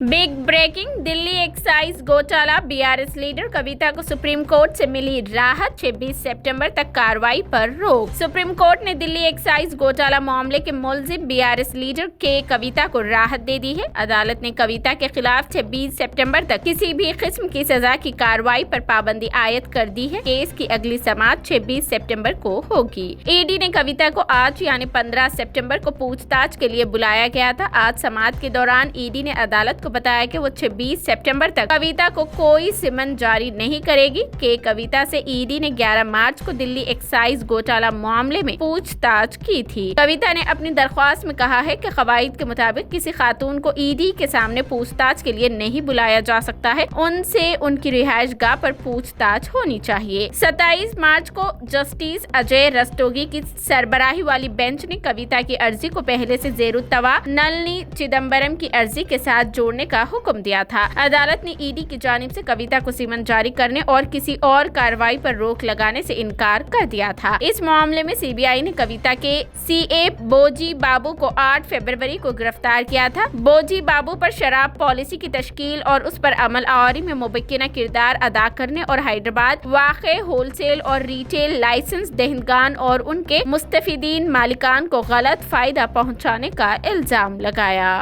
Big breaking, Delhi excise घोटाला, BRS leader कविता को supreme court से मिली राहत, 26 सितंबर तक कार्रवाई पर रोक। सुप्रीम कोर्ट ने दिल्ली एक्साइज घोटाला मामले के मुलजिम बीआरएस लीडर के कविता को राहत दे दी है। अदालत ने कविता के खिलाफ 26 सितंबर तक किसी भी किस्म की सजा की कार्रवाई पर पाबंदी आयद कर दी है। केस की अगली समाअत 26 सितंबर को होगी। ईडी ने कविता को आज यानी 15 सितंबर को पूछताछ के लिए बुलाया गया था। आज समाअत के दौरान ईडी ने अदालत बताया कि वो 26 सितंबर तक कविता को कोई सिमन जारी नहीं करेगी। के कविता से ईडी ने 11 मार्च को दिल्ली एक्साइज घोटाला मामले में पूछताछ की थी। कविता ने अपनी दरख्वास्त में कहा है कि कवायद के मुताबिक किसी खातून को ईडी के सामने पूछताछ के लिए नहीं बुलाया जा सकता है, उनसे उनकी रिहायशगाह पर पूछताछ होनी चाहिए। 27 मार्च को जस्टिस अजय रस्तोगी की सरबराही वाली बेंच ने कविता की अर्जी को पहले से जेरुत्तवा नलिनी चिदम्बरम की अर्जी के साथ जोड़ने का हुक्म दिया था। अदालत ने ईडी की जानिब से कविता को सिमन जारी करने और किसी और कार्रवाई पर रोक लगाने से इनकार कर दिया था। इस मामले में सीबीआई ने कविता के सीए बोजी बाबू को 8 फरवरी को गिरफ्तार किया था। बोजी बाबू पर शराब पॉलिसी की तश्कील और उस पर अमल आवरी में मुबक्किना किरदार अदा करने और हैदराबाद वाक़े होलसेल और रिटेल लाइसेंस दहिंदगान और उनके मुस्तफीदीन मालिकान को गलत फायदा पहुँचाने का इल्जाम लगाया।